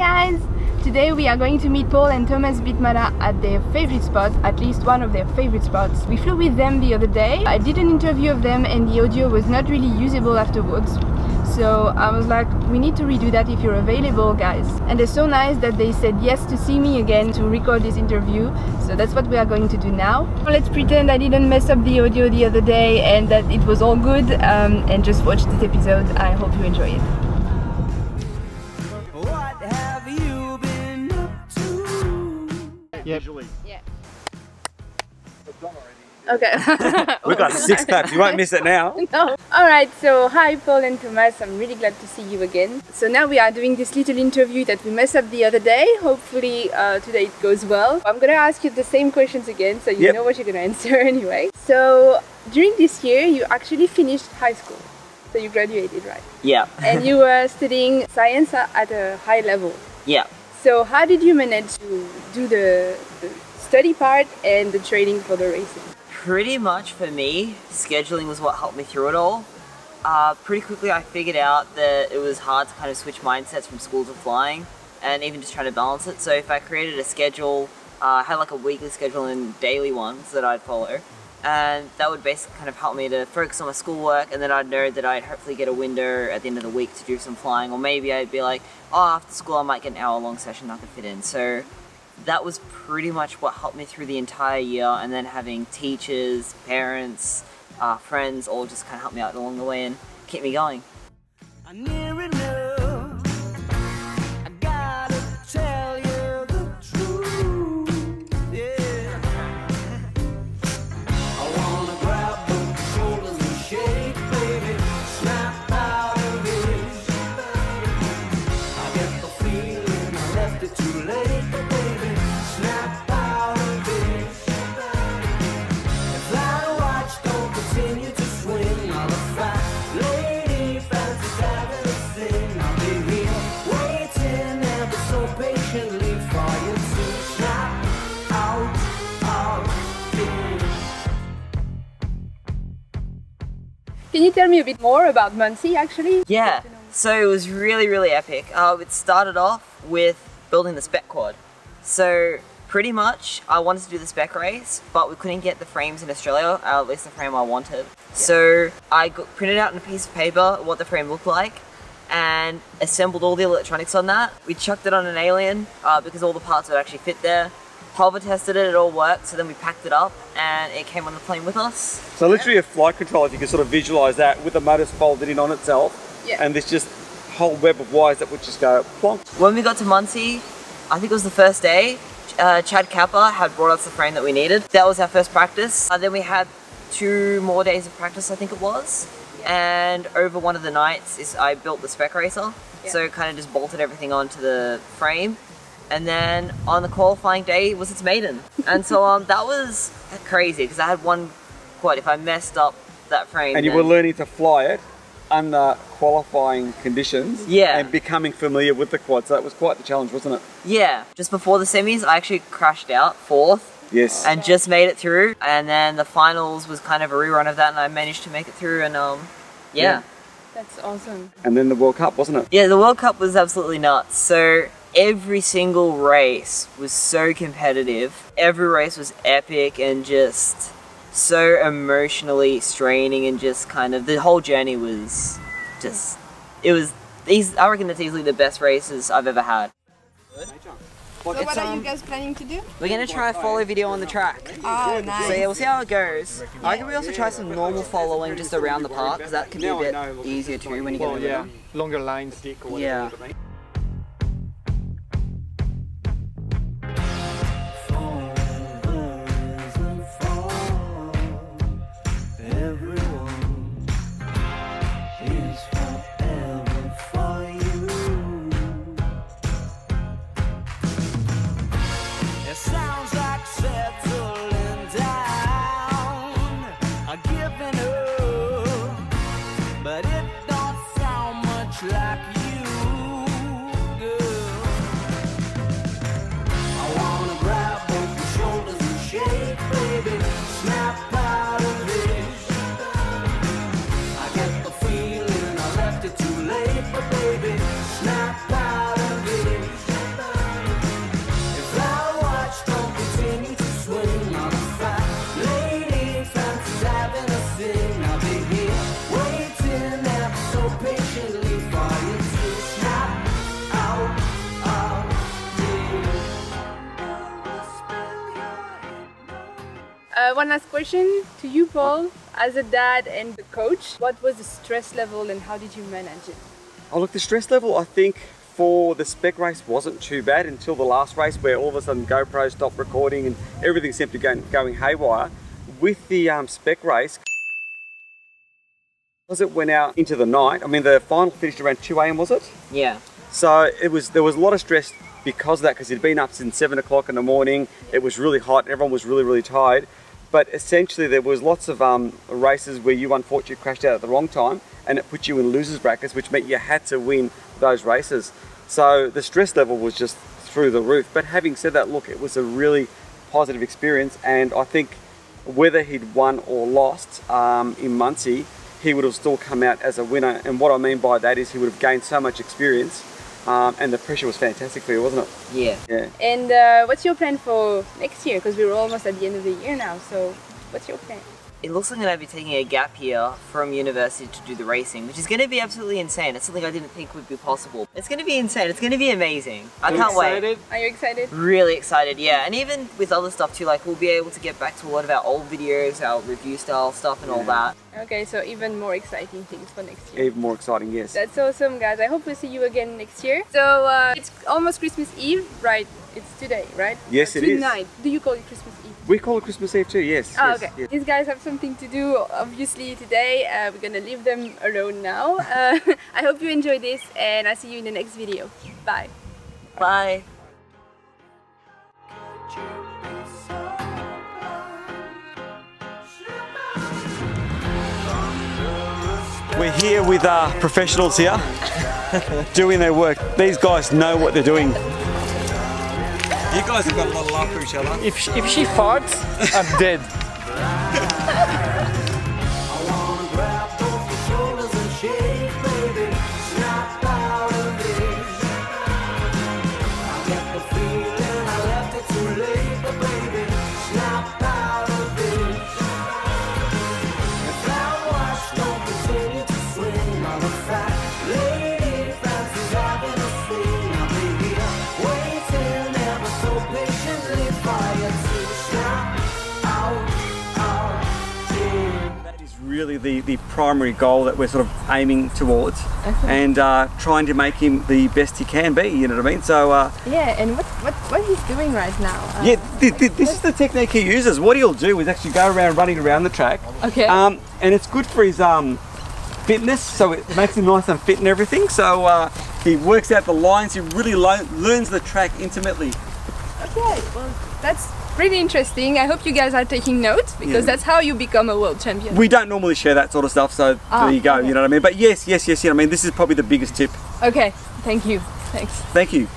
guys! Today we are going to meet Paul and Thomas Bitmatta at their favorite spot, at least one of their favorite spots. We flew with them the other day. I did an interview of them and the audio was not really usable afterwards. So I was like, we need to redo that if you're available, guys. And they're so nice that they said yes to see me again to record this interview. So that's what we are going to do now. Let's pretend I didn't mess up the audio the other day and that it was all good, and just watch this episode. I hope you enjoy it. What have you been up to? Yep. Yeah. Okay. We've got 6 packs, you won't miss it now. No. Alright, so hi Paul and Thomas, I'm really glad to see you again. So now we are doing this little interview that we messed up the other day. Hopefully today it goes well. I'm gonna ask you the same questions again so you know what you're gonna answer anyway. So during this year you actually finished high school. So you graduated, right? Yeah. And you were studying science at a high level. Yeah. So how did you manage to do the study part and the training for the racing? Pretty much for me, scheduling was what helped me through it all. Pretty quickly I figured out that it was hard to kind of switch mindsets from school to flying and even just trying to balance it. So if I created a schedule, I had like a weekly schedule and daily ones that I'd follow. And that would basically kind of help me to focus on my schoolwork, and then I'd know that I'd hopefully get a window at the end of the week to do some flying, or maybe I'd be like, oh, after school I might get an hour-long session I could fit in. So that was pretty much what helped me through the entire year, and then having teachers, parents, friends all just kind of help me out along the way and keep me going. Can you tell me a bit more about Muncie actually? Yeah, so it was really epic. It started off with building the spec quad. So pretty much I wanted to do the spec race, but we couldn't get the frames in Australia, at least the frame I wanted. So I printed out on a piece of paper what the frame looked like and assembled all the electronics on that. We chucked it on an alien because all the parts would actually fit there. Hover tested it, it all worked, so then we packed it up and it came on the plane with us. So literally a flight controller, you can sort of visualise that with the motors folded in on itself, and this just whole web of wires that would just go plonk. When we got to Muncie, I think it was the first day, Chad Kappa had brought us the frame that we needed. That was our first practice. Then we had 2 more days of practice, I think it was. And over one of the nights I built the spec racer. So kind of just bolted everything onto the frame. And then on the qualifying day was its maiden. And so that was crazy because I had one quad. If I messed up that frame, and you were learning to fly it under qualifying conditions, and becoming familiar with the quad, so that was quite the challenge, wasn't it? Yeah, just before the semis I actually crashed out 4th. Yes. And just made it through, and then the finals was kind of a rerun of that, and I managed to make it through, and yeah. That's awesome. And then the World Cup, wasn't it? Yeah, the World Cup was absolutely nuts. So every single race was so competitive. Every race was epic and just so emotionally straining, and just kind of the whole journey was just, I reckon it's easily the best races I've ever had. So what are you guys planning to do? We're going to try a follow video on the track. Oh, nice. So yeah, we'll see how it goes. I can also try some normal following just around the park, because that can be a bit easier too when you get over there. Longer lane stick or whatever. Yeah. But it don't sound much like you. One last question to you, Paul. As a dad and a coach, what was the stress level and how did you manage it? Oh look, the stress level I think for the spec race wasn't too bad until the last race where all of a sudden GoPro stopped recording and everything seemed to be going haywire. With the spec race, because it went out into the night, I mean the final finished around 2 AM was it? Yeah. So there was a lot of stress because of that, because he'd been up since 7 o'clock in the morning, it was really hot and everyone was really tired. But essentially there was lots of races where you unfortunately crashed out at the wrong time and it put you in losers brackets, which meant you had to win those races. So the stress level was just through the roof. But having said that, look, it was a really positive experience, and I think whether he'd won or lost in Muncie, he would have still come out as a winner. And what I mean by that is he would have gained so much experience, and the pressure was fantastic for you, wasn't it? Yeah. Yeah. And what's your plan for next year? Because we're almost at the end of the year now, so what's your plan? It looks like I'm going to be taking a gap year from university to do the racing, which is going to be absolutely insane. It's something I didn't think would be possible. It's going to be insane. It's going to be amazing. I can't wait. Are you excited? Really excited, yeah. And even with other stuff too, like we'll be able to get back to a lot of our old videos, our review style stuff and all that. Okay, so even more exciting things for next year. Even more exciting, yes. That's awesome, guys. I hope we'll see you again next year. So it's almost Christmas Eve, right? It's today, right? Yes, it is. Tonight. Do you call it Christmas Eve? We call it Christmas Eve too, yes. Oh, yes, okay. yes. These guys have something to do, obviously, today. We're gonna leave them alone now. I hope you enjoyed this, and I'll see you in the next video. Bye. Bye. We're here with professionals here, doing their work. These guys know what they're doing. You guys have got a lot of love for each other. If she farts, I'm dead. Really the primary goal that we're sort of aiming towards, and trying to make him the best he can be, you know what I mean? So yeah, and what he's doing right now? This is the technique he uses. What he'll do is actually go around running around the track, and it's good for his fitness, so it makes him nice and fit and everything. So he works out the lines, he really learns the track intimately. Okay, well that's really interesting. I hope you guys are taking notes, because that's how you become a world champion. We don't normally share that sort of stuff, so there you go, you know what I mean? But yes, you know, I mean, this is probably the biggest tip. Okay, thank you. Thanks. Thank you.